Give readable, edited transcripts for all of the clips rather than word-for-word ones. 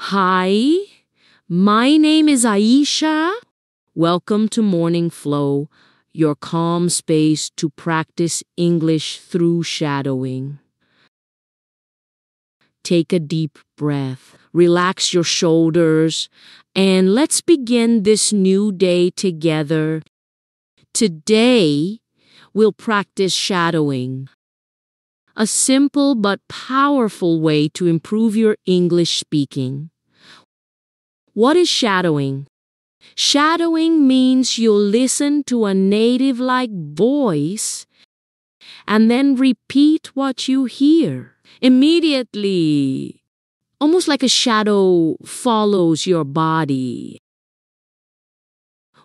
Hi, my name is Aisha. Welcome to Morning Flow, your calm space to practice English through shadowing. Take a deep breath, relax your shoulders, and let's begin this new day together. Today, we'll practice shadowing, a simple but powerful way to improve your English speaking. What is shadowing? Shadowing means you'll listen to a native-like voice and then repeat what you hear immediately. Almost like a shadow follows your body.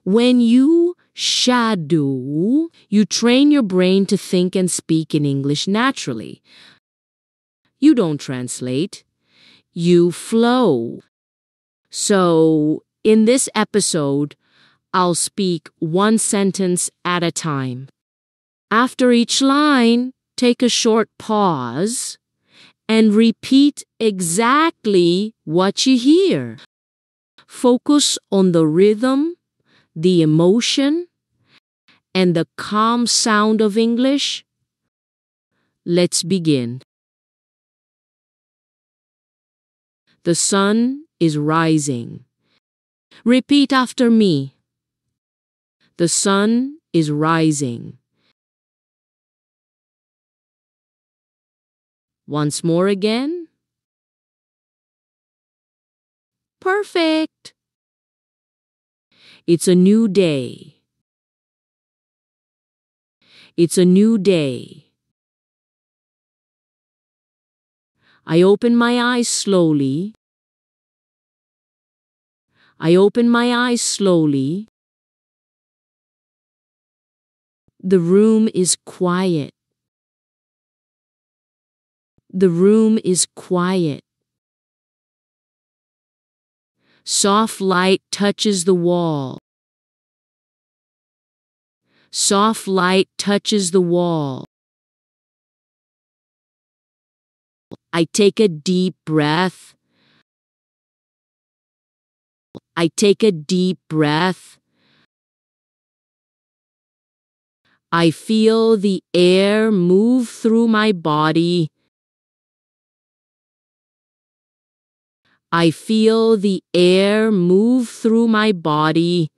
When you shadow, you train your brain to think and speak in English naturally. You don't translate, you flow. So, in this episode, I'll speak one sentence at a time. After each line, take a short pause and repeat exactly what you hear. Focus on the rhythm, the emotion, and the calm sound of English. Let's begin. The sun is rising. Repeat after me. The sun is rising. Once more again. Perfect. It's a new day. It's a new day. I open my eyes slowly. I open my eyes slowly. The room is quiet. The room is quiet. Soft light touches the wall. Soft light touches the wall. I take a deep breath. I take a deep breath. I feel the air move through my body. I feel the air move through my body.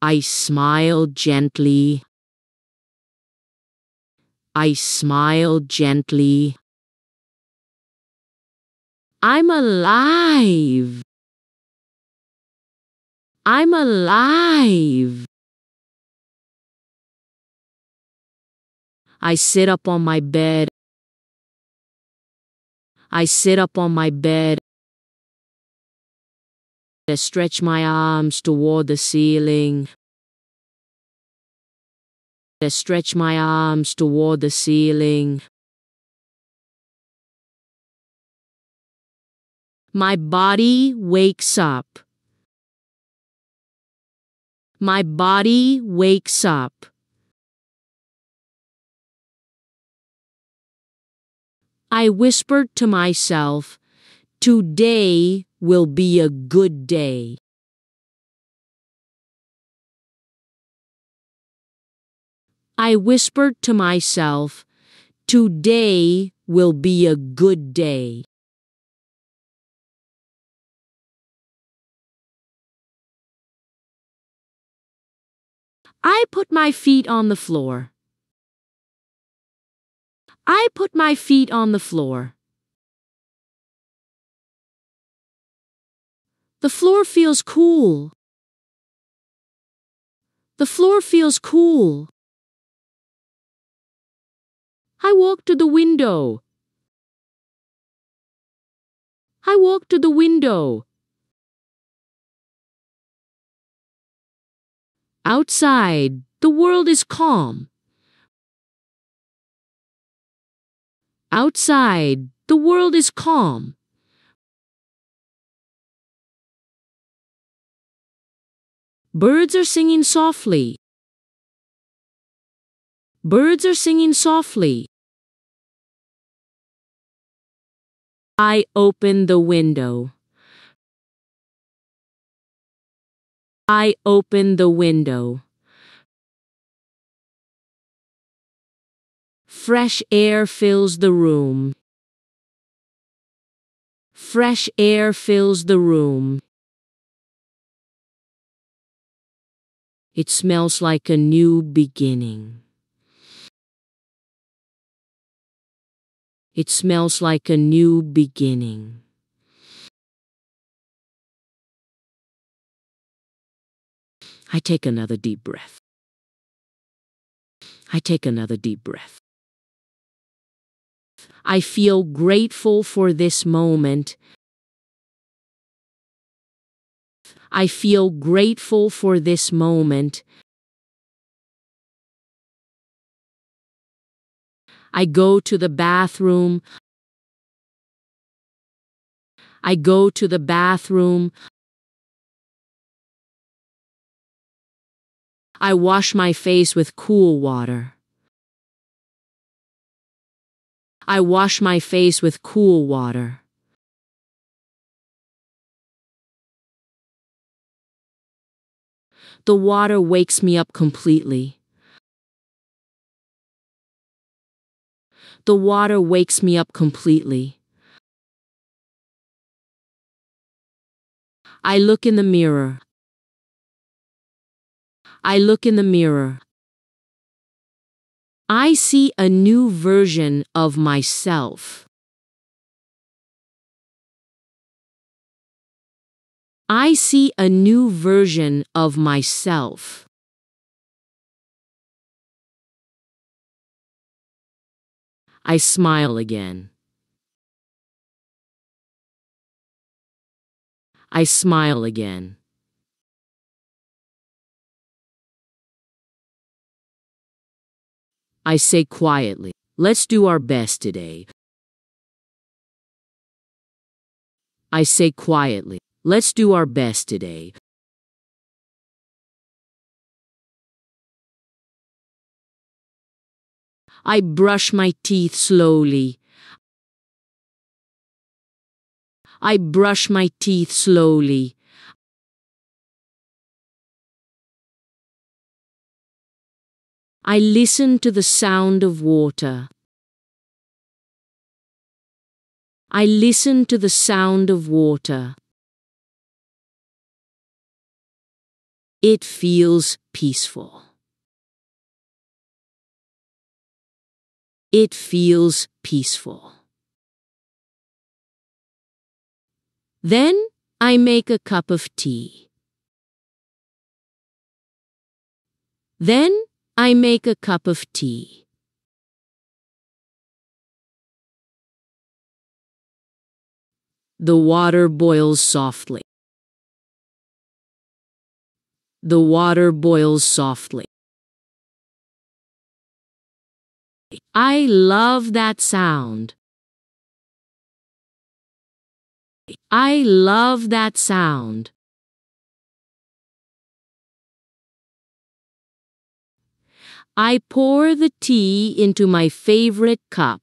I smile gently. I smile gently. I'm alive. I'm alive. I sit up on my bed. I sit up on my bed. I stretch my arms toward the ceiling. I stretch my arms toward the ceiling. My body wakes up. My body wakes up. I whispered to myself, today will be a good day. I whispered to myself, today will be a good day. I put my feet on the floor. I put my feet on the floor. The floor feels cool. The floor feels cool. I walk to the window. I walk to the window. Outside, the world is calm. Outside, the world is calm. Birds are singing softly. Birds are singing softly. I open the window. I open the window. Fresh air fills the room. Fresh air fills the room. It smells like a new beginning. It smells like a new beginning. I take another deep breath. I take another deep breath. I feel grateful for this moment. I feel grateful for this moment. I go to the bathroom. I go to the bathroom. I wash my face with cool water. I wash my face with cool water. The water wakes me up completely. The water wakes me up completely. I look in the mirror. I look in the mirror. I see a new version of myself. I see a new version of myself. I smile again. I smile again. I say quietly, let's do our best today. I say quietly, let's do our best today. I brush my teeth slowly. I brush my teeth slowly. I listen to the sound of water. I listen to the sound of water. It feels peaceful. It feels peaceful. Then I make a cup of tea. Then I make a cup of tea. The water boils softly. The water boils softly. I love that sound. I love that sound. I pour the tea into my favorite cup.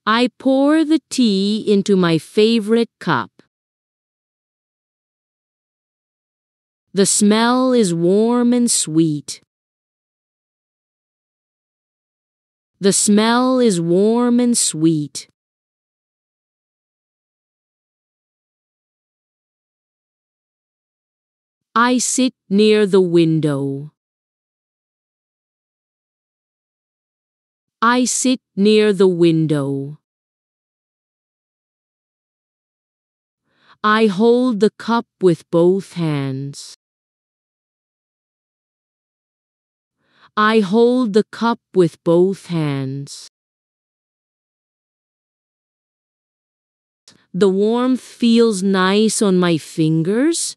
I pour the tea into my favorite cup. The smell is warm and sweet. The smell is warm and sweet. I sit near the window. I sit near the window. I hold the cup with both hands. I hold the cup with both hands. The warmth feels nice on my fingers.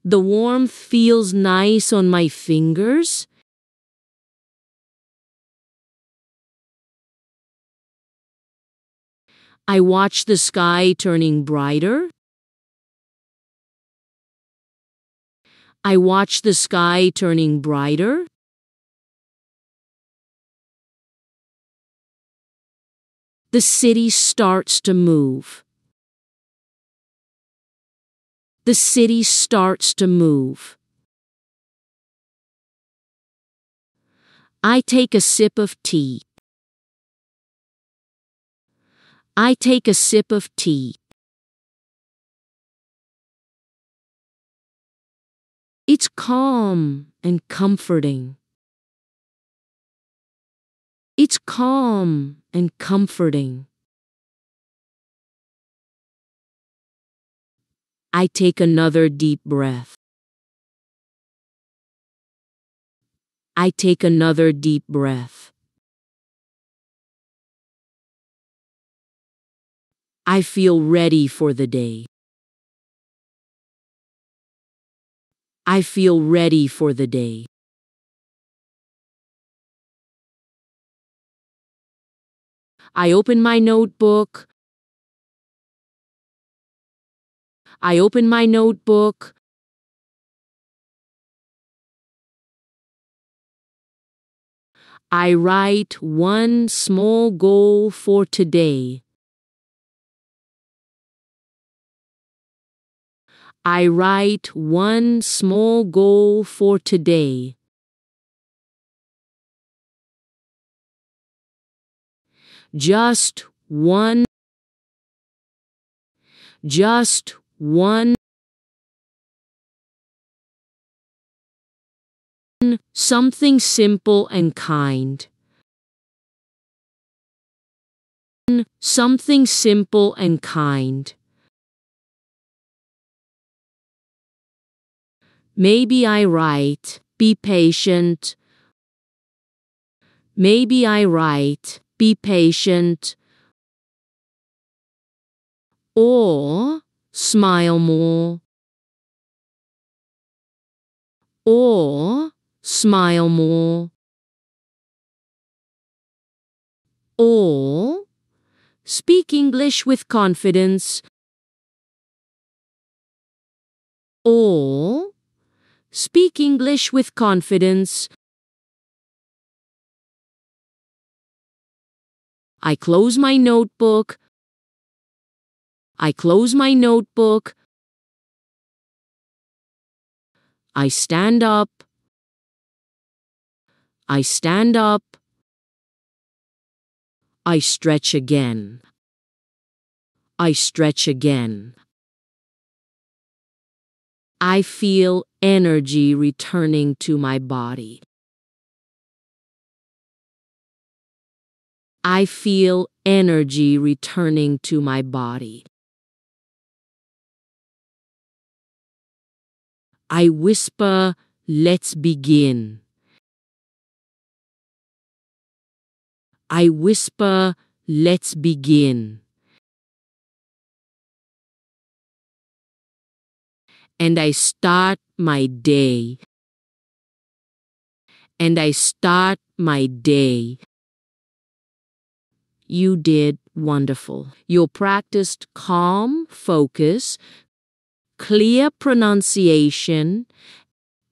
The warmth feels nice on my fingers. I watch the sky turning brighter. I watch the sky turning brighter. The city starts to move. The city starts to move. I take a sip of tea. I take a sip of tea. It's calm and comforting. It's calm and comforting. I take another deep breath. I take another deep breath. I feel ready for the day. I feel ready for the day. I open my notebook. I open my notebook. I write one small goal for today. I write one small goal for today. Just one. Just one. Something simple and kind. Something simple and kind. Maybe I write, be patient. Maybe I write, be patient. Or smile more. Or smile more. Or speak English with confidence. Or speak English with confidence. I close my notebook. I close my notebook. I stand up. I stand up. I stretch again. I stretch again. I feel energy returning to my body. I feel energy returning to my body. I whisper, let's begin. I whisper, let's begin. And I start my day. And I start my day. You did wonderful. You practiced calm focus, clear pronunciation,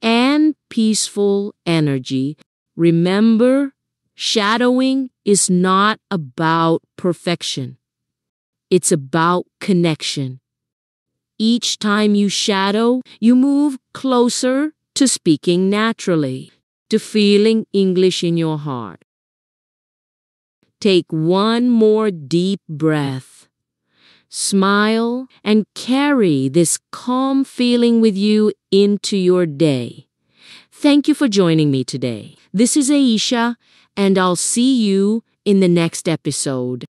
and peaceful energy. Remember, shadowing is not about perfection. It's about connection. Each time you shadow, you move closer to speaking naturally, to feeling English in your heart. Take one more deep breath. Smile and carry this calm feeling with you into your day. Thank you for joining me today. This is Aisha, and I'll see you in the next episode.